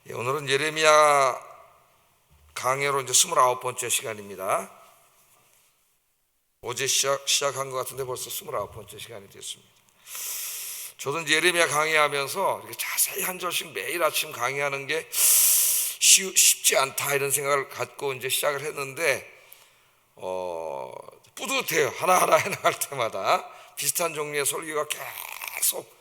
오늘은 예레미야 강해로 이제 29번째 시간입니다. 어제 시작한 것 같은데 벌써 29번째 시간이 됐습니다. 저도 이제 예레미야 강의하면서 이렇게 자세히 한 절씩 매일 아침 강의하는 게 쉽지 않다 이런 생각을 갖고 이제 시작을 했는데 뿌듯해요. 하나하나 해나갈 때마다 비슷한 종류의 설교가 계속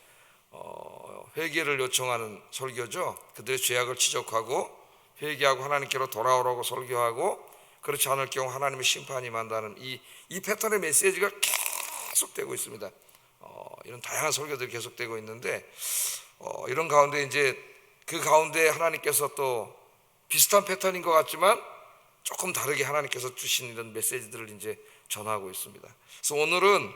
회개를 요청하는 설교죠. 그들의 죄악을 지적하고 회개하고 하나님께로 돌아오라고 설교하고, 그렇지 않을 경우 하나님의 심판이 임한다는 이 패턴의 메시지가 계속되고 있습니다. 이런 다양한 설교들이 계속되고 있는데 이런 가운데 이제 그 가운데 하나님께서 또 비슷한 패턴인 것 같지만 조금 다르게 하나님께서 주신 이런 메시지들을 이제 전하고 있습니다. 그래서 오늘은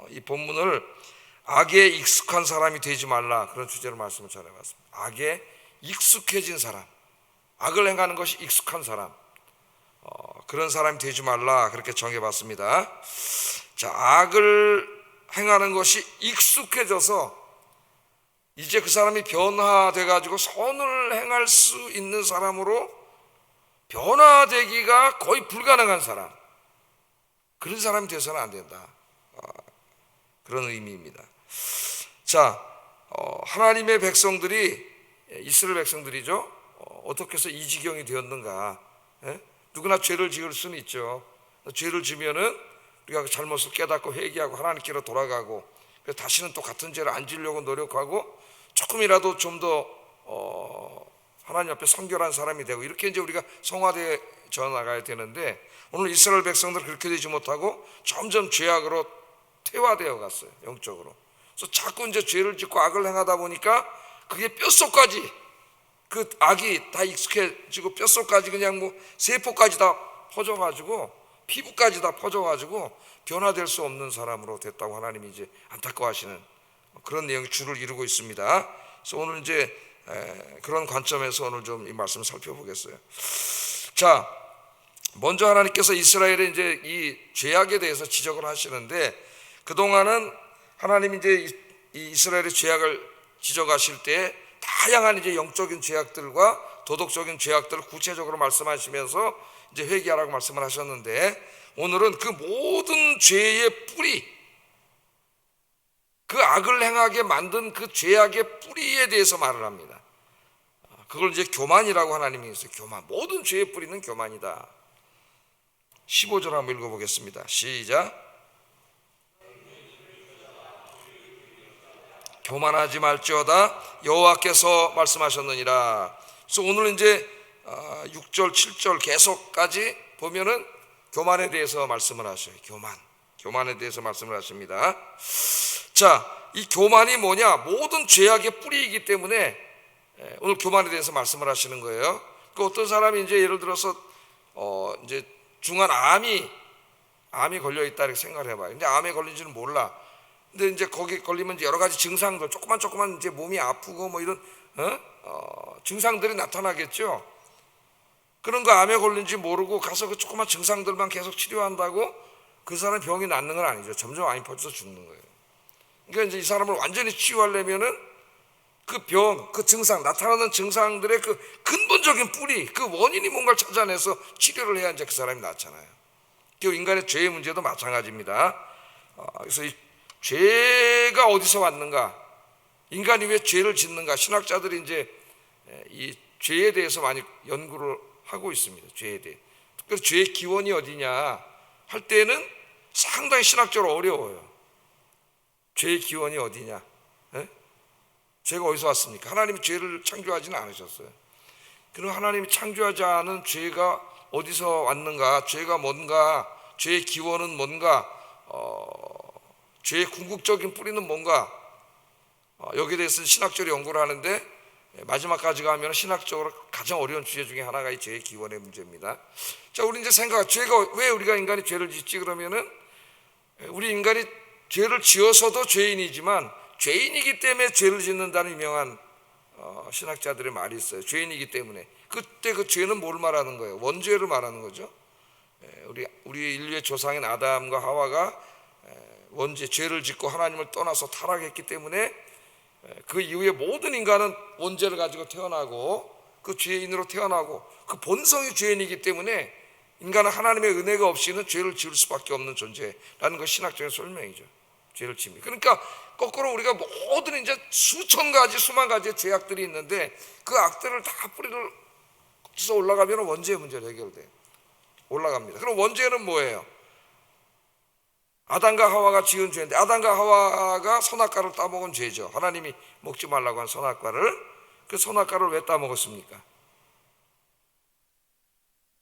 이 본문을 악에 익숙한 사람이 되지 말라, 그런 주제로 말씀을 전해봤습니다. 악에 익숙해진 사람, 악을 행하는 것이 익숙한 사람, 그런 사람이 되지 말라, 그렇게 정해봤습니다. 자, 악을 행하는 것이 익숙해져서 이제 그 사람이 변화돼 가지고 선을 행할 수 있는 사람으로 변화되기가 거의 불가능한 사람, 그런 사람이 되어서는 안 된다, 그런 의미입니다. 자, 하나님의 백성들이, 이스라엘 백성들이죠, 어떻게 해서 이 지경이 되었는가? 누구나 죄를 지을 수는 있죠. 죄를 지면은 우리가 그 잘못을 깨닫고 회개하고 하나님께로 돌아가고, 그래서 다시는 또 같은 죄를 안 지으려고 노력하고 조금이라도 좀 더 하나님 앞에 성결한 사람이 되고, 이렇게 이제 우리가 성화되어 나가야 되는데, 오늘 이스라엘 백성들은 그렇게 되지 못하고 점점 죄악으로 퇴화되어 갔어요, 영적으로. 그래서 자꾸 이제 죄를 짓고 악을 행하다 보니까 그게 뼛속까지, 그 악이 다 익숙해지고 뼛속까지 그냥 뭐 세포까지 다 퍼져가지고 피부까지 다 퍼져가지고 변화될 수 없는 사람으로 됐다고 하나님이 이제 안타까워하시는 그런 내용이 주를 이루고 있습니다. 그래서 오늘 이제 그런 관점에서 오늘 좀 이 말씀을 살펴보겠어요. 자, 먼저 하나님께서 이스라엘의 이제 이 죄악에 대해서 지적을 하시는데, 그동안은 하나님이 이제 이 이스라엘의 죄악을 지적하실 때 다양한 이제 영적인 죄악들과 도덕적인 죄악들을 구체적으로 말씀하시면서 이제 회개하라고 말씀을 하셨는데, 오늘은 그 모든 죄의 뿌리, 그 악을 행하게 만든 그 죄악의 뿌리에 대해서 말을 합니다. 그걸 이제 교만이라고 하나님이 했어요. 교만, 모든 죄의 뿌리는 교만이다. 15절 한번 읽어보겠습니다. 시작. 교만하지 말지어다 여호와께서 말씀하셨느니라. 그래서 오늘 이제 6절 7절 계속까지 보면은 교만에 대해서 말씀을 하셔요. 교만에 대해서 말씀을 하십니다. 자, 이 교만이 뭐냐? 모든 죄악의 뿌리이기 때문에 오늘 교만에 대해서 말씀을 하시는 거예요. 그 어떤 사람이 이제 예를 들어서 이제 중한 암이 걸려 있다 이렇게 생각을 해봐요. 근데 암에 걸린지는 몰라. 근데 이제 거기 걸리면 이제 여러 가지 증상들, 조그만 이제 몸이 아프고 뭐 이런 증상들이 나타나겠죠. 그런 거 암에 걸린지 모르고 가서 그 조그만 증상들만 계속 치료한다고 그 사람 병이 낫는 건 아니죠. 점점 많이 퍼져서 죽는 거예요. 그러니까 이제 이 사람을 완전히 치유하려면은 그 병, 그 증상, 나타나는 증상들의 그 근본적인 뿌리, 그 원인이 뭔가를 찾아내서 치료를 해야 이제 그 사람이 낫잖아요. 그 인간의 죄의 문제도 마찬가지입니다. 그래서 이 죄가 어디서 왔는가? 인간이 왜 죄를 짓는가? 신학자들이 이제 이 죄에 대해서 많이 연구를 하고 있습니다. 죄에 대해. 그래서 죄의 기원이 어디냐 할 때는 상당히 신학적으로 어려워요. 죄의 기원이 어디냐? 죄가 어디서 왔습니까? 하나님이 죄를 창조하지는 않으셨어요. 그럼 하나님이 창조하지 않은 죄가 어디서 왔는가? 죄가 뭔가? 죄의 기원은 뭔가? 죄의 궁극적인 뿌리는 뭔가? 여기에 대해서는 신학적으로 연구를 하는데, 마지막까지 가면 신학적으로 가장 어려운 주제 중에 하나가 이 죄의 기원의 문제입니다. 자, 우리 이제 죄가 왜 우리가 인간이 죄를 짓지? 그러면은 우리 인간이 죄를 지어서도 죄인이지만 죄인이기 때문에 죄를 짓는다는 유명한 신학자들의 말이 있어요. 죄인이기 때문에. 그때 그 죄는 뭘 말하는 거예요? 원죄를 말하는 거죠. 우리 인류의 조상인 아담과 하와가 원죄, 죄를 짓고 하나님을 떠나서 타락했기 때문에 그 이후에 모든 인간은 원죄를 가지고 태어나고 그 죄인으로 태어나고 그 본성이 죄인이기 때문에 인간은 하나님의 은혜가 없이는 죄를 지을 수밖에 없는 존재라는 것이 신학적인 설명이죠. 죄를 지미. 그러니까 거꾸로 우리가 모든 이제 수천 가지 수만 가지의 죄악들이 있는데 그 악들을 다 뿌리를 서 올라가면 원죄의 문제로 해결돼요. 올라갑니다. 그럼 원죄는 뭐예요? 아담과 하와가 지은 죄인데 아담과 하와가 선악과를 따먹은 죄죠. 하나님이 먹지 말라고 한 선악과를. 그 선악과를 왜 따먹었습니까?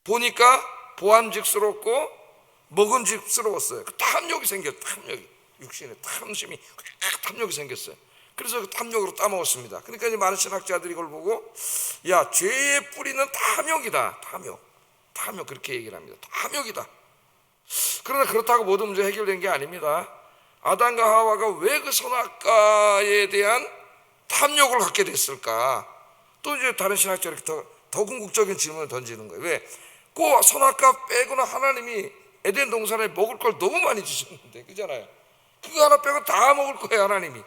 보니까 보암직스럽고 먹음직스러웠어요. 그 탐욕이 생겼어요. 탐욕이. 육신에 탐심이 탐욕이 생겼어요. 그래서 그 탐욕으로 따먹었습니다. 그러니까 이제 많은 신학자들이 이걸 보고 야, 죄의 뿌리는 탐욕이다. 탐욕 그렇게 얘기를 합니다. 탐욕이다. 그러나 그렇다고 모든 문제 해결된 게 아닙니다. 아담과 하와가 왜 그 선악과에 대한 탐욕을 갖게 됐을까? 또 이제 다른 신학자들이 더 궁극적인 질문을 던지는 거예요. 왜? 그 선악과 빼고는 하나님이 에덴 동산에 먹을 걸 너무 많이 주셨는데, 그잖아요. 그거 하나 빼고 다 먹을 거예요. 하나님이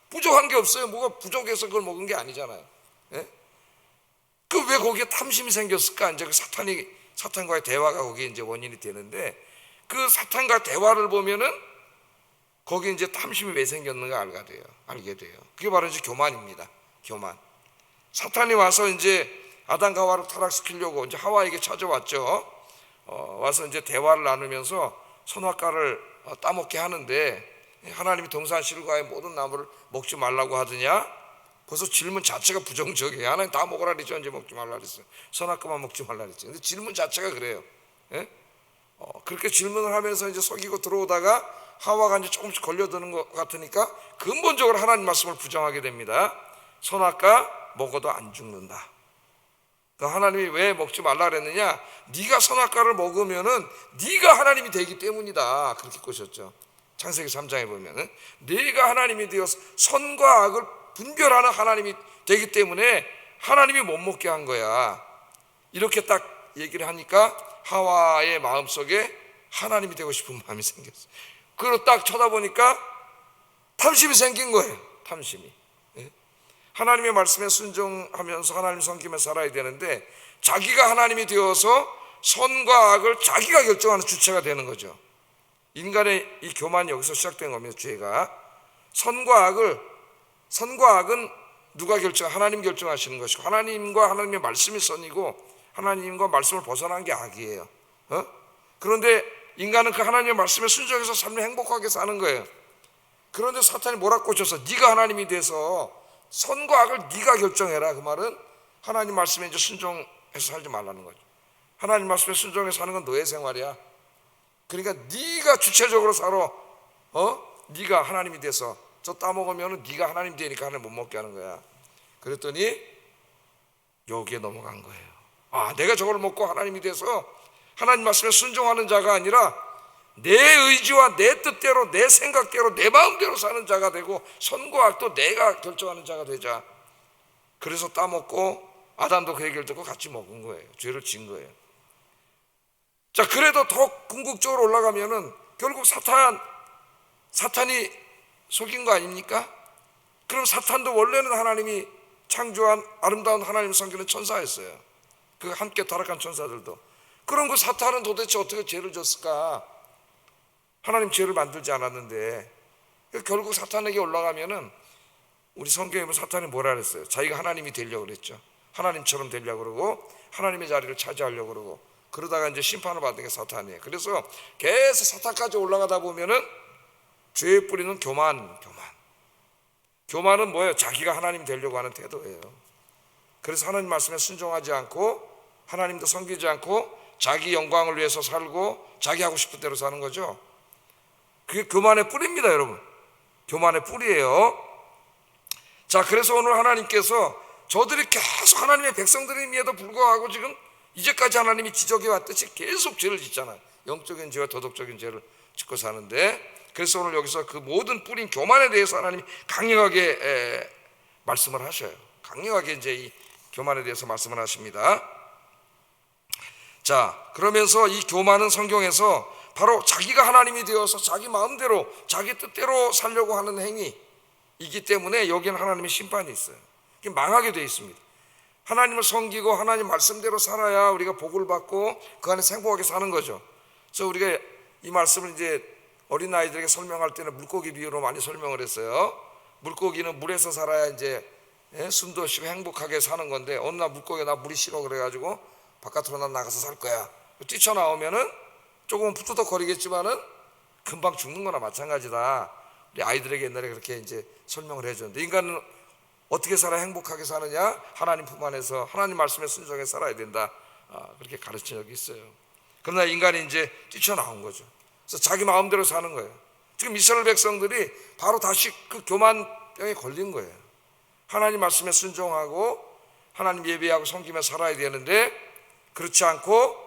부족한 게 없어요. 뭐가 부족해서 그걸 먹은 게 아니잖아요. 예? 그 왜 거기에 탐심이 생겼을까? 이제 그 사탄과의 대화가 거기에 이제 원인이 되는데, 그 사탄과 대화를 보면은 거기 이제 탐심이 왜 생겼는가 알게 돼요. 그게 바로 이제 교만입니다. 교만. 사탄이 와서 이제 아담과 하와를 타락시키려고 이제 하와에게 찾아왔죠. 와서 이제 대화를 나누면서 선악과를 따먹게 하는데, 하나님이 동산 실과의 모든 나무를 먹지 말라고 하더냐? 벌써 질문 자체가 부정적이에요. 하나님 다 먹으라 그랬죠. 이제 먹지 말라 그랬어요. 선악과만 먹지 말라 그랬죠. 근데 질문 자체가 그래요. 예? 그렇게 질문을 하면서 이제 속이고 들어오다가 하와가 이제 조금씩 걸려드는 것 같으니까 근본적으로 하나님 말씀을 부정하게 됩니다. 선악과 먹어도 안 죽는다. 하나님이 왜 먹지 말라 그랬느냐? 네가 선악과를 먹으면은 네가 하나님이 되기 때문이다. 그렇게 꼬셨죠. 창세기 3장에 보면은 네가 하나님이 되어서 선과 악을 분별하는 하나님이 되기 때문에 하나님이 못 먹게 한 거야. 이렇게 딱 얘기를 하니까 하와의 마음속에 하나님이 되고 싶은 마음이 생겼어요. 그걸 딱 쳐다보니까 탐심이 생긴 거예요. 탐심이. 하나님의 말씀에 순종하면서 하나님 섬기며 살아야 되는데, 자기가 하나님이 되어서 선과 악을 자기가 결정하는 주체가 되는 거죠. 인간의 이 교만이 여기서 시작된 겁니다. 죄가. 선과 악은 누가 하나님 결정하시는 것이고, 하나님과 하나님의 말씀이 선이고 하나님과 말씀을 벗어난 게 악이에요. 그런데 인간은 그 하나님의 말씀에 순종해서 삶을 행복하게 사는 거예요. 그런데 사탄이 몰아꽂혀서 네가 하나님이 돼서 선과 악을 네가 결정해라. 그 말은 하나님 말씀에 이제 순종해서 살지 말라는 거죠. 하나님 말씀에 순종해서 사는 건 너의 생활이야. 그러니까 네가 주체적으로 살아. 네가 하나님이 돼서 저 따먹으면 네가 하나님 되니까 하나님 못 먹게 하는 거야. 그랬더니 여기에 넘어간 거예요. 내가 저걸 먹고 하나님이 돼서 하나님 말씀에 순종하는 자가 아니라 내 의지와 내 뜻대로 내 생각대로 내 마음대로 사는 자가 되고 선과 악도 내가 결정하는 자가 되자. 그래서 따먹고 아담도 그 얘기를 듣고 같이 먹은 거예요. 죄를 지은 거예요. 자, 그래도 더 궁극적으로 올라가면은 결국 사탄이 속인 거 아닙니까? 그럼 사탄도 원래는 하나님이 창조한 아름다운 하나님을 섬기는 천사였어요. 그 함께 타락한 천사들도. 그럼 그 사탄은 도대체 어떻게 죄를 졌을까? 하나님 죄를 만들지 않았는데. 결국 사탄에게 올라가면은 우리 성경에 보면 사탄이 뭐라 그랬어요? 자기가 하나님이 되려고 그랬죠. 하나님처럼 되려고 그러고 하나님의 자리를 차지하려고 그러고, 그러다가 이제 심판을 받은 게 사탄이에요. 그래서 계속 사탄까지 올라가다 보면은 죄의 뿌리는 교만은 뭐예요? 자기가 하나님 되려고 하는 태도예요. 그래서 하나님 말씀에 순종하지 않고 하나님도 섬기지 않고 자기 영광을 위해서 살고 자기 하고 싶은 대로 사는 거죠. 그게 교만의 뿌리입니다, 여러분. 교만의 뿌리예요. 자, 그래서 오늘 하나님께서 저들이 계속 하나님의 백성들임에도 불구하고 지금 이제까지 하나님이 지적해 왔듯이 계속 죄를 짓잖아요. 영적인 죄와 도덕적인 죄를 짓고 사는데, 그래서 오늘 여기서 그 모든 뿌린 교만에 대해서 하나님이 강력하게 말씀을 하셔요. 강력하게 이제 이 교만에 대해서 말씀을 하십니다. 자, 그러면서 이 교만은 성경에서 바로 자기가 하나님이 되어서 자기 마음대로 자기 뜻대로 살려고 하는 행위이기 때문에 여기는 하나님의 심판이 있어요. 망하게 되어 있습니다. 하나님을 섬기고 하나님 말씀대로 살아야 우리가 복을 받고 그 안에서 행복하게 사는 거죠. 그래서 우리가 이 말씀을 이제 어린아이들에게 설명할 때는 물고기 비유로 많이 설명을 했어요. 물고기는 물에서 살아야 이제 숨도 쉬고 행복하게 사는 건데, 어느 날 물고기가 나 물이 싫어 그래가지고 바깥으로 난 나가서 살 거야. 뛰쳐나오면은 조금은 부투덕거리겠지만은 금방 죽는 거나 마찬가지다. 우리 아이들에게 옛날에 그렇게 이제 설명을 해줬는데, 인간은 어떻게 살아야 행복하게 사느냐? 하나님 품 안에서 하나님 말씀에 순종해 살아야 된다. 그렇게 가르친 적이 있어요. 그러나 인간이 이제 뛰쳐나온 거죠. 그래서 자기 마음대로 사는 거예요. 지금 이스라엘 백성들이 바로 다시 그 교만병에 걸린 거예요. 하나님 말씀에 순종하고 하나님 예배하고 섬기며 살아야 되는데, 그렇지 않고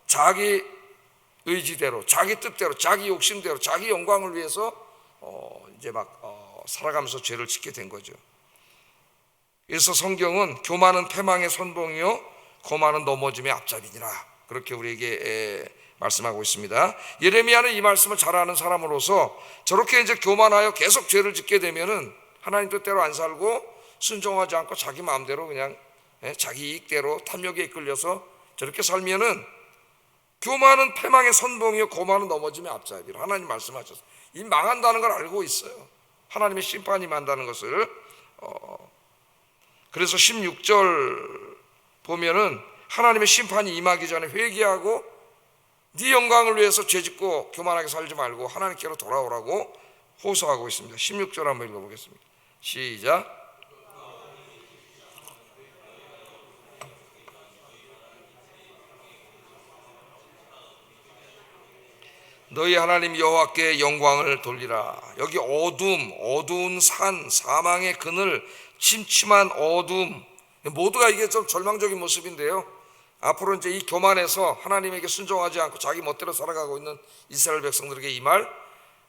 자기 의지대로, 자기 뜻대로, 자기 욕심대로, 자기 영광을 위해서 이제 막 살아가면서 죄를 짓게 된 거죠. 그래서 성경은 교만은 패망의 선봉이요 거만은 넘어짐의 앞잡이니라, 그렇게 우리에게 말씀하고 있습니다. 예레미야는 이 말씀을 잘 아는 사람으로서 저렇게 이제 교만하여 계속 죄를 짓게 되면은 하나님 뜻대로 안 살고 순종하지 않고 자기 마음대로 그냥 자기 이익대로 탐욕에 이끌려서 저렇게 살면은 교만은 패망의 선봉이요 거만은 넘어짐의 앞잡이라 하나님 말씀하셨어요. 이 망한다는 걸 알고 있어요. 하나님의 심판이 임한다는 것을. 그래서 16절 보면은 하나님의 심판이 임하기 전에 회개하고 네 영광을 위해서 죄짓고 교만하게 살지 말고 하나님께로 돌아오라고 호소하고 있습니다. 16절 한번 읽어보겠습니다. 시작. 너희 하나님 여호와께 영광을 돌리라. 여기 어두운 산, 사망의 그늘, 침침한 어둠, 모두가 이게 좀 절망적인 모습인데요, 앞으로 이제 이 교만에서 하나님에게 순종하지 않고 자기 멋대로 살아가고 있는 이스라엘 백성들에게 임할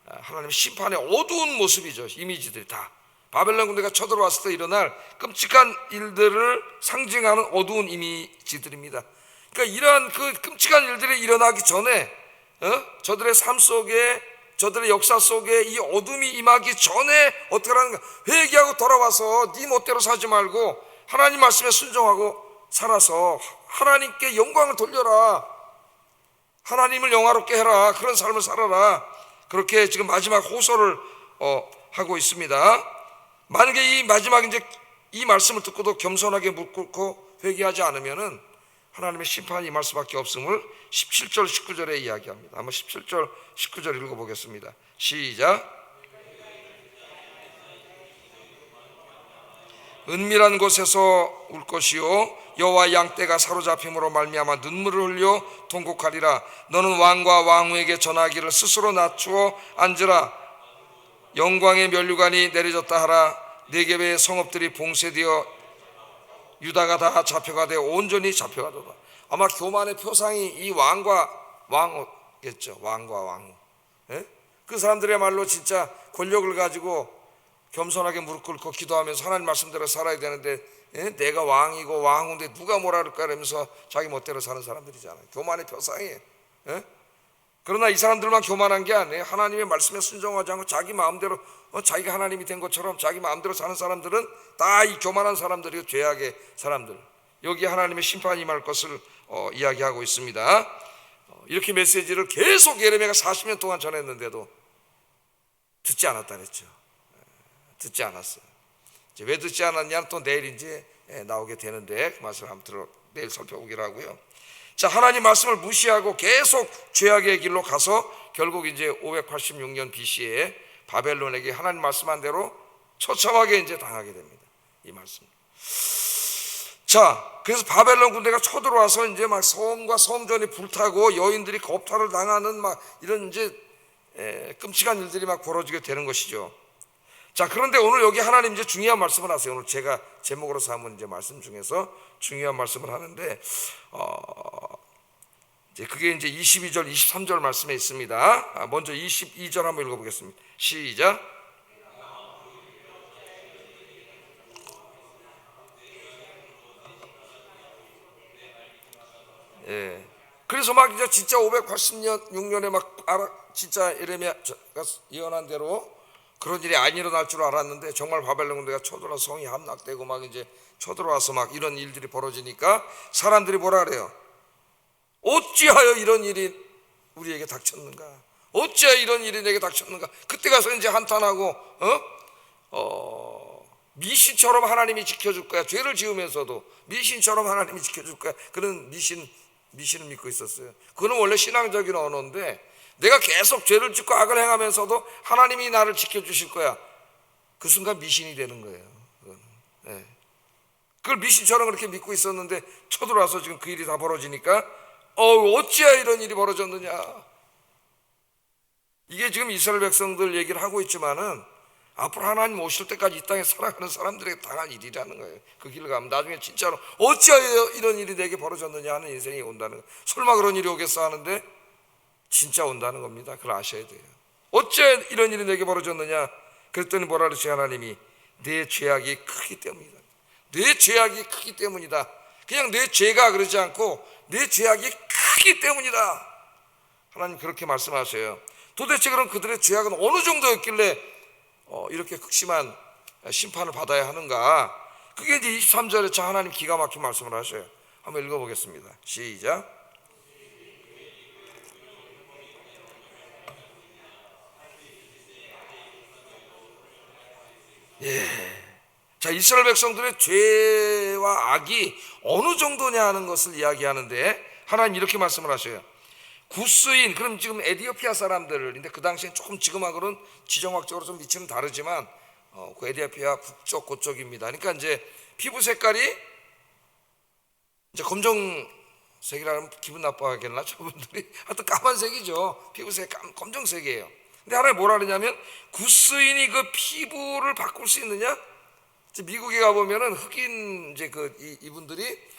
하나님의 심판의 어두운 모습이죠. 이미지들이 다 바벨론 군대가 쳐들어왔을 때 일어날 끔찍한 일들을 상징하는 어두운 이미지들입니다. 그러니까 이러한 그 끔찍한 일들이 일어나기 전에 저들의 삶 속에, 저들의 역사 속에 이 어둠이 임하기 전에 어떻게 하는가? 회개하고 돌아와서 네 멋대로 살지 말고 하나님 말씀에 순종하고 살아서 하나님께 영광을 돌려라, 하나님을 영화롭게 해라, 그런 삶을 살아라, 그렇게 지금 마지막 호소를 하고 있습니다. 만약에 이 마지막 이제 이 말씀을 듣고도 겸손하게 묵 꿇고 회개하지 않으면은 하나님의 심판이 임할 수밖에 없음을 17절 19절에 이야기합니다. 한번 17절 19절 읽어보겠습니다. 시작. 은밀한 곳에서 울 것이요 여호와 양떼가 사로잡힘으로 말미암아 눈물을 흘려 통곡하리라. 너는 왕과 왕후에게 전하기를 스스로 낮추어 앉으라. 영광의 면류관이 내려졌다 하라. 네겝의 성읍들이 봉쇄되어 유다가 다 잡혀가되 온전히 잡혀가도다. 아마 교만의 표상이 이 왕과 왕후겠죠. 왕과 왕후. 그 사람들이야말로 진짜 권력을 가지고 겸손하게 무릎 꿇고 기도하면서 하나님 말씀대로 살아야 되는데, 내가 왕이고 왕후인데 누가 뭐라 그럴까 이러면서 자기 멋대로 사는 사람들이잖아요. 교만의 표상이에요. 그러나 이 사람들만 교만한 게 아니에요. 하나님의 말씀에 순종하지 않고 자기 마음대로 자기가 하나님이 된 것처럼 자기 마음대로 사는 사람들은 다 이 교만한 사람들이고 죄악의 사람들, 여기에 하나님의 심판이 임할 것을 이야기하고 있습니다. 이렇게 메시지를 계속 예레미야가 40년 동안 전했는데도 듣지 않았다 그랬죠. 듣지 않았어요. 이제 왜 듣지 않았냐는 또 내일 이제 나오게 되는데 그 말씀을 한번 내일 살펴보기로 하고요. 자, 하나님 말씀을 무시하고 계속 죄악의 길로 가서 결국 이제 586년 BC에 바벨론에게 하나님 말씀한 대로 처참하게 이제 당하게 됩니다. 이 말씀. 자, 그래서 바벨론 군대가 쳐들어와서 이제 막 성과 성전이 불타고 여인들이 겁탈을 당하는 막 이런 이제 끔찍한 일들이 막 벌어지게 되는 것이죠. 자, 그런데 오늘 여기 하나님 이제 중요한 말씀을 하세요. 오늘 제가 제목으로 삼은 이제 말씀 중에서 중요한 말씀을 하는데, 이제 그게 이제 22절, 23절 말씀에 있습니다. 먼저 22절 한번 읽어보겠습니다. 시작. 그래서 막 이제 진짜 580년 6년에 막 진짜 예레미야가 예언한 대로 그런 일이 안 일어날 줄 알았는데 정말 바벨론 군대가 쳐들어 성이 함락되고 막 이제 쳐들어와서 막 이런 일들이 벌어지니까 사람들이 뭐라 그래요? 어찌하여 이런 일이 우리에게 닥쳤는가? 어찌하여 이런 일이 내게 닥쳤는가? 그때 가서 이제 한탄하고 미신처럼 하나님이 지켜줄 거야. 죄를 지으면서도 미신처럼 하나님이 지켜줄 거야. 그런 미신을 믿고 있었어요. 그거는 원래 신앙적인 언어인데, 내가 계속 죄를 짓고 악을 행하면서도 하나님이 나를 지켜주실 거야. 그 순간 미신이 되는 거예요. 네. 그걸 미신처럼 그렇게 믿고 있었는데 쳐들어와서 지금 그 일이 다 벌어지니까 어찌야 이런 일이 벌어졌느냐. 이게 지금 이스라엘 백성들 얘기를 하고 있지만은 앞으로 하나님 오실 때까지 이 땅에 살아가는 사람들에게 당한 일이라는 거예요. 그 길을 가면 나중에 진짜로 어찌하여 이런 일이 내게 벌어졌느냐 하는 인생이 온다는 거예요. 설마 그런 일이 오겠어 하는데 진짜 온다는 겁니다. 그걸 아셔야 돼요. 어째 이런 일이 내게 벌어졌느냐? 그랬더니 뭐라 그러지? 하나님이 내 죄악이 크기 때문이다. 내 죄악이 크기 때문이다. 그냥 내 죄가 그러지 않고 내 죄악이 크기 때문이다. 하나님 그렇게 말씀하셔요. 도대체 그럼 그들의 죄악은 어느 정도였길래 이렇게 극심한 심판을 받아야 하는가? 그게 이제 23절에 참 하나님 기가 막힌 말씀을 하셔요. 한번 읽어보겠습니다. 시작. 자, 이스라엘 백성들의 죄와 악이 어느 정도냐 하는 것을 이야기하는데 하나님 이렇게 말씀을 하셔요. 구스인, 그럼 지금 에디오피아 사람들인데 그 당시엔 조금 지금하고는 지정학적으로 좀 위치는 다르지만 그 에디오피아 북쪽 그쪽입니다. 그러니까 이제 피부 색깔이 이제 검정색이라 하면 기분 나빠하겠나 저분들이? 하여튼 까만색이죠. 피부색 검정색이에요. 근데 하나님 뭐라 그러냐면 구스인이 그 피부를 바꿀 수 있느냐? 미국에 가보면은 흑인 이제 이분들이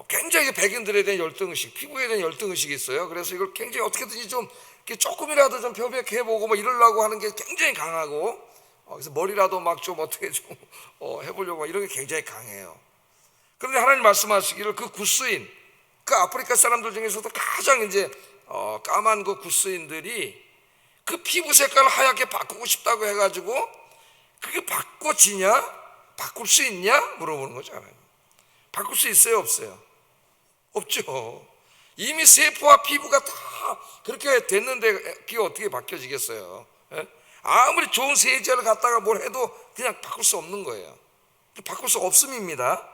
굉장히 백인들에 대한 열등의식, 피부에 대한 열등의식이 있어요. 그래서 이걸 굉장히 어떻게든지 좀 조금이라도 좀 표백해보고 뭐 이러려고 하는 게 굉장히 강하고, 그래서 머리라도 막 좀 어떻게 좀 해보려고 이런 게 굉장히 강해요. 그런데 하나님 말씀하시기를 그 구스인, 그 아프리카 사람들 중에서도 가장 이제 까만 그 구스인들이 그 피부 색깔을 하얗게 바꾸고 싶다고 해가지고 그게 바꿔지냐? 바꿀 수 있냐? 물어보는 거죠. 하나님. 바꿀 수 있어요? 없어요? 없죠. 이미 세포와 피부가 다 그렇게 됐는데 그게 어떻게 바뀌어지겠어요? 예? 아무리 좋은 세제를 갖다가 뭘 해도 그냥 바꿀 수 없는 거예요. 바꿀 수 없음입니다.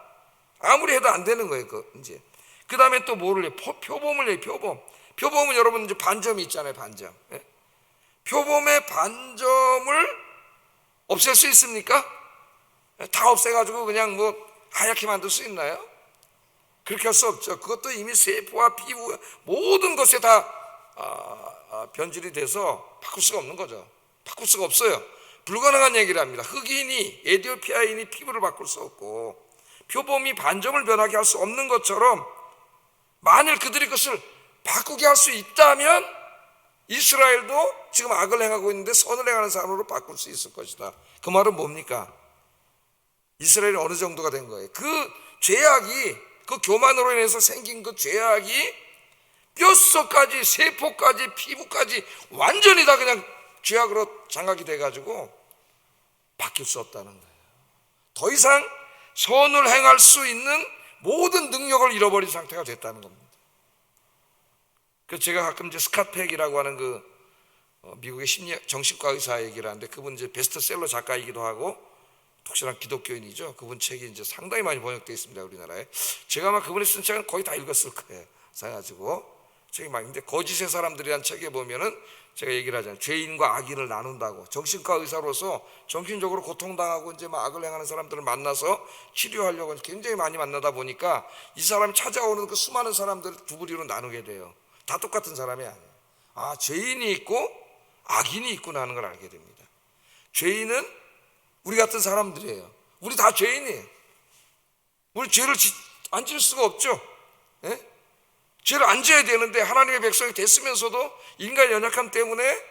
아무리 해도 안 되는 거예요. 그 다음에 또 뭐를 해요? 표범을 해요. 표범. 표범은 여러분 이제 반점이 있잖아요. 반점. 예? 표범의 반점을 없앨 수 있습니까? 다 없애가지고 그냥 뭐 하얗게 만들 수 있나요? 그렇게 할 수 없죠. 그것도 이미 세포와 피부 모든 것에 다 변질이 돼서 바꿀 수가 없는 거죠. 바꿀 수가 없어요. 불가능한 얘기를 합니다. 흑인이 에티오피아인이 피부를 바꿀 수 없고 표범이 반점을 변하게 할 수 없는 것처럼 만일 그들이 그것을 바꾸게 할 수 있다면 이스라엘도 지금 악을 행하고 있는데 선을 행하는 사람으로 바꿀 수 있을 것이다. 그 말은 뭡니까? 이스라엘이 어느 정도가 된 거예요? 그 죄악이, 그 교만으로 인해서 생긴 그 죄악이 뼛속까지, 세포까지, 피부까지 완전히 다 그냥 죄악으로 장악이 돼가지고 바뀔 수 없다는 거예요. 더 이상 선을 행할 수 있는 모든 능력을 잃어버린 상태가 됐다는 겁니다. 그 제가 가끔 이제 스캇팩이라고 하는 미국의 정신과 의사 얘기를 하는데 그분 이제 베스트셀러 작가이기도 하고 독실한 기독교인이죠. 그분 책이 이제 상당히 많이 번역되어 있습니다. 우리나라에. 제가 아마 그분이 쓴 책은 거의 다 읽었을 거예요. 그래가지고 책이 많이 있는데 거짓의 사람들이라는 책에 보면은 제가 얘기를 하잖아요. 죄인과 악인을 나눈다고. 정신과 의사로서 정신적으로 고통당하고 이제 막 악을 행하는 사람들을 만나서 치료하려고 굉장히 많이 만나다 보니까 이 사람이 찾아오는 그 수많은 사람들을 두 부류로 나누게 돼요. 다 똑같은 사람이 아니에요. 죄인이 있고 악인이 있구나 하는 걸 알게 됩니다. 죄인은 우리 같은 사람들이에요. 우리 다 죄인이에요. 우리 죄를 안 지을 수가 없죠. 예? 죄를 안 지어야 되는데 하나님의 백성이 됐으면서도 인간의 연약함 때문에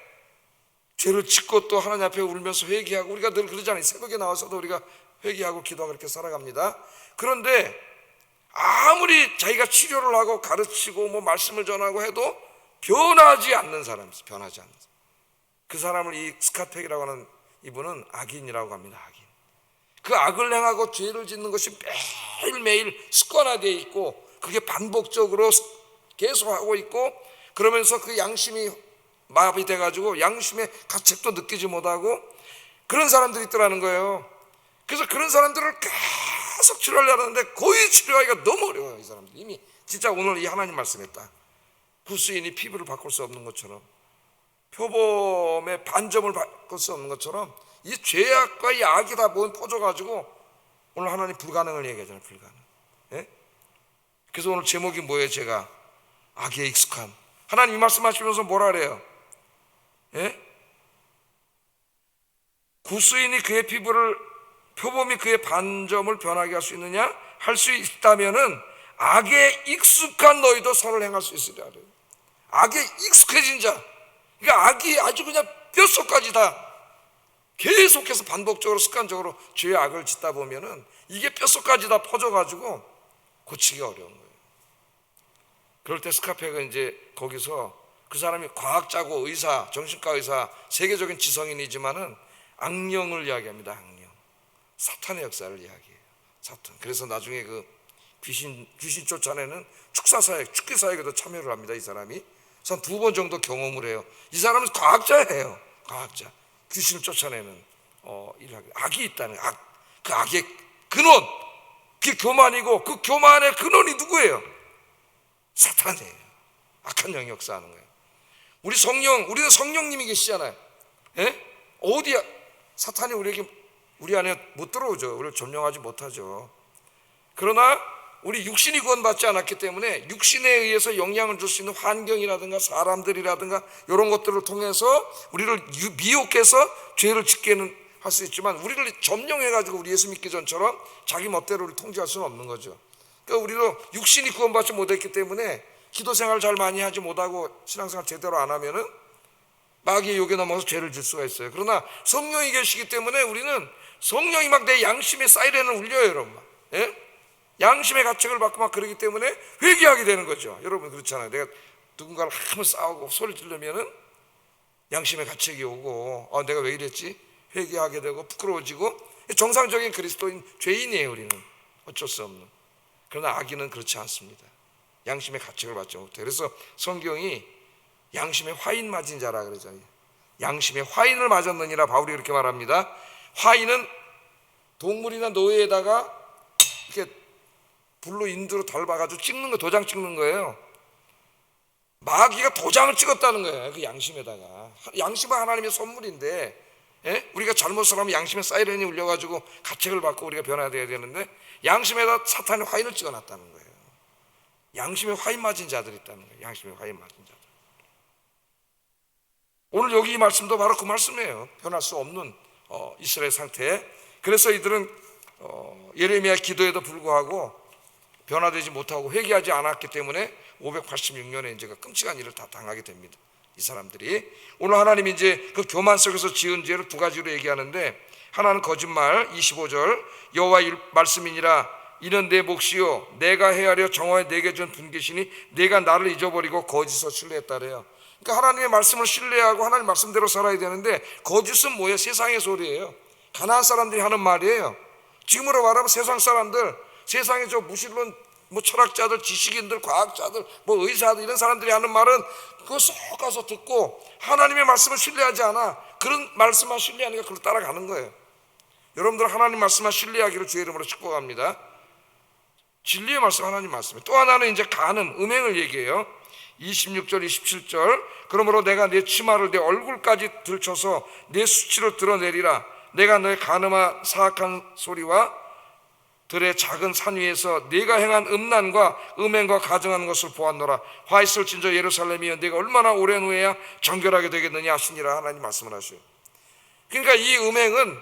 죄를 짓고 또 하나님 앞에 울면서 회개하고, 우리가 늘 그러잖아요. 새벽에 나와서도 우리가 회개하고 기도하고 그렇게 살아갑니다. 그런데 아무리 자기가 치료를 하고 가르치고 뭐 말씀을 전하고 해도 변하지 않는 사람이 있어요. 변하지 않는 사람. 그 사람을 이 스캇팩이라고 하는 이분은 악인이라고 합니다. 악인. 그 악을 행하고 죄를 짓는 것이 매일매일 습관화되어 있고 그게 반복적으로 계속하고 있고 그러면서 그 양심이 마비돼 가지고 양심의 가책도 느끼지 못하고 그런 사람들이 있더라는 거예요. 그래서 그런 사람들을 계속 치료하려고 하는데 거의 치료하기가 너무 어려워요. 이 사람들 이미 진짜 오늘 이 하나님 말씀했다. 구스인이 피부를 바꿀 수 없는 것처럼 표범의 반점을 바꿀 수 없는 것처럼 이 죄악과 이 악이 다 퍼져가지고 오늘 하나님 불가능을 얘기하잖아요. 불가능. 예? 그래서 오늘 제목이 뭐예요? 제가 악에 익숙함. 하나님 이 말씀하시면서 뭐라 그래요? 예? 구스인이 그의 피부를 표범이 그의 반점을 변하게 할 수 있느냐? 할 수 있다면은 악에 익숙한 너희도 선을 행할 수 있으리라. 악에 익숙해진 자, 그러니까 악이 아주 그냥 뼛속까지 다 계속해서 반복적으로 습관적으로 죄의 악을 짓다 보면은 이게 뼛속까지 다 퍼져가지고 고치기가 어려운 거예요. 그럴 때 스카페가 이제 거기서 그 사람이 과학자고 의사, 정신과 의사, 세계적인 지성인이지만은 악령을 이야기합니다. 악령, 사탄의 역사를 이야기해요. 사탄. 그래서 나중에 그 귀신 쫓아내는 축기사역에도 참여를 합니다. 이 사람이 한 2번 정도 경험을 해요. 이 사람은 과학자예요. 과학자. 귀신을 쫓아내는 일을 하게. 악이 있다는 악. 그 악의 근원, 그게 교만이고 그 교만의 근원이 누구예요? 사탄이에요. 악한 영이 역사하는 거예요. 우리는 성령님이 계시잖아요. 예? 어디야? 사탄이 우리 안에 못 들어오죠. 우리를 점령하지 못하죠. 그러나 우리 육신이 구원받지 않았기 때문에 육신에 의해서 영향을 줄 수 있는 환경이라든가 사람들이라든가 이런 것들을 통해서 우리를 미혹해서 죄를 짓게는 할 수 있지만 우리를 점령해가지고 우리 예수 믿기 전처럼 자기 멋대로 우리를 통제할 수는 없는 거죠. 그러니까 우리도 육신이 구원받지 못했기 때문에 기도 생활 잘 많이 하지 못하고 신앙생활 제대로 안 하면은 마귀의 욕에 넘어서 죄를 질 수가 있어요. 그러나 성령이 계시기 때문에 우리는 성령이 막 내 양심의 사이렌을 울려요, 여러분. 예? 양심의 가책을 받고 막 그러기 때문에 회개하게 되는 거죠. 여러분 그렇잖아요. 내가 누군가를 한번 싸우고 소리 지르면은 양심의 가책이 오고 내가 왜 이랬지? 회개하게 되고 부끄러워지고 정상적인 그리스도인 죄인이에요. 우리는 어쩔 수 없는. 그러나 악인은 그렇지 않습니다. 양심의 가책을 받지 못해요. 그래서 성경이 양심의 화인 맞은 자라 그러잖아요. 양심의 화인을 맞았느니라 바울이 그렇게 말합니다. 화인은 동물이나 노예에다가 이렇게 불로 인두로 닮아가지고 찍는 거, 도장 찍는 거예요. 마귀가 도장을 찍었다는 거예요. 그 양심에다가. 양심은 하나님의 선물인데, 예? 우리가 잘못을 하면 양심의 사이렌이 울려가지고 가책을 받고 우리가 변화되어야 되는데 양심에다 사탄의 화인을 찍어놨다는 거예요. 양심의 화인 맞은 자들이 있다는 거예요. 양심의 화인 맞은 자들. 오늘 여기 이 말씀도 바로 그 말씀이에요. 변할 수 없는 이스라엘 상태. 그래서 이들은 예레미야 기도에도 불구하고 변화되지 못하고 회개하지 않았기 때문에 586년에 이제 끔찍한 일을 다 당하게 됩니다. 이 사람들이. 오늘 하나님이 이제 그 교만 속에서 지은 죄를 2가지로 얘기하는데, 하나는 거짓말 25절 여호와의 말씀이니라 이는 내 몫이요 내가 헤아려 정하여 내게 준 분계시니 내가 나를 잊어버리고 거짓을 신뢰했다 그래요. 그러니까 하나님의 말씀을 신뢰하고 하나님 말씀대로 살아야 되는데 거짓은 뭐예요? 세상의 소리예요. 가나안 사람들이 하는 말이에요. 지금으로 말하면 세상 사람들, 세상의 저 무신론 철학자들, 지식인들, 과학자들, 의사들 이런 사람들이 하는 말은 그거 쏙 가서 듣고 하나님의 말씀을 신뢰하지 않아. 그런 말씀만 신뢰하니까 그걸 따라가는 거예요. 여러분들 하나님 말씀만 신뢰하기를 주의 이름으로 축복합니다. 진리의 말씀, 하나님 말씀이에요. 또 하나는 이제 간음, 음행을 얘기해요. 26절 27절 그러므로 내가 내 치마를 내 얼굴까지 들쳐서 내 수치를 드러내리라. 내가 너의 간음한 사악한 소리와 들의 작은 산 위에서 네가 행한 음란과 음행과 가증한 것을 보았노라. 화 있을 진저 예루살렘이여 내가 얼마나 오랜 후에야 정결하게 되겠느냐 하시니라. 하나님 말씀을 하셔요. 그러니까 이 음행은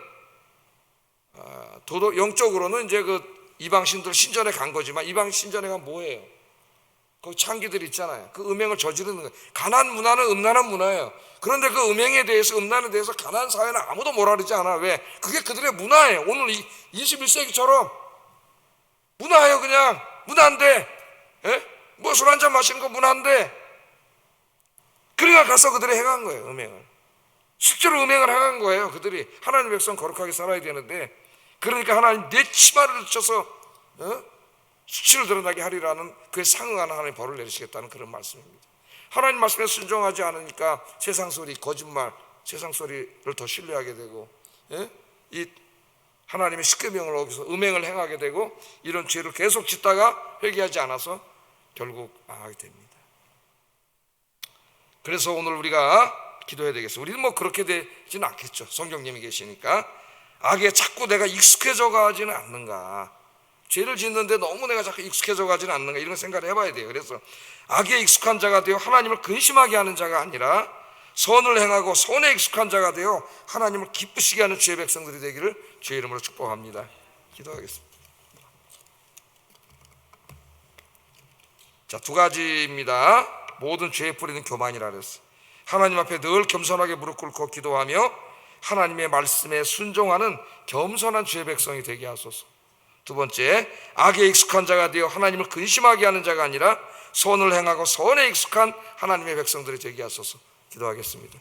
도덕 영적으로는 이제 그 이방신들 신전에 간 거지만 이방 신전에 가면 뭐예요? 그 창기들 있잖아요. 그 음행을 저지르는 거예요. 가난 문화는 음란한 문화예요. 그런데 그 음행에 대해서, 음란에 대해서 가난 사회는 아무도 뭐라 그러지 않아. 왜? 그게 그들의 문화예요. 오늘 21세기처럼 문화예요. 그냥 문화인데, 뭐 술 한잔 마시는 거 문화인데, 그러니까 가서 그들이 행한 거예요. 음행을. 실제로 음행을 행한 거예요. 그들이 하나님 백성 거룩하게 살아야 되는데, 그러니까 하나님 내 치마를 젖어서 수치를 드러나게 하리라는 그에 상응하는 하나님 벌을 내리시겠다는 그런 말씀입니다. 하나님 말씀에 순종하지 않으니까 세상 소리, 거짓말, 세상 소리를 더 신뢰하게 되고, 이 하나님의 십계명을 어기서 음행을 행하게 되고, 이런 죄를 계속 짓다가 회개하지 않아서 결국 망하게 됩니다. 그래서 오늘 우리가 기도해야 되겠어요. 우리는 뭐 그렇게 되지는 않겠죠. 성경님이 계시니까. 악에 자꾸 내가 익숙해져 가지는 않는가, 죄를 짓는데 너무 내가 자꾸 익숙해져 가지는 않는가, 이런 생각을 해봐야 돼요. 그래서 악에 익숙한 자가 되어 하나님을 근심하게 하는 자가 아니라 선을 행하고 선에 익숙한 자가 되어 하나님을 기쁘시게 하는 주의 백성들이 되기를 주의 이름으로 축복합니다. 기도하겠습니다. 자, 두 가지입니다. 모든 죄의 뿌리는 교만이라 그랬어요. 하나님 앞에 늘 겸손하게 무릎 꿇고 기도하며 하나님의 말씀에 순종하는 겸손한 주의 백성이 되게 하소서. 두 번째, 악에 익숙한 자가 되어 하나님을 근심하게 하는 자가 아니라 선을 행하고 선에 익숙한 하나님의 백성들이 되게 하소서. 기도하겠습니다.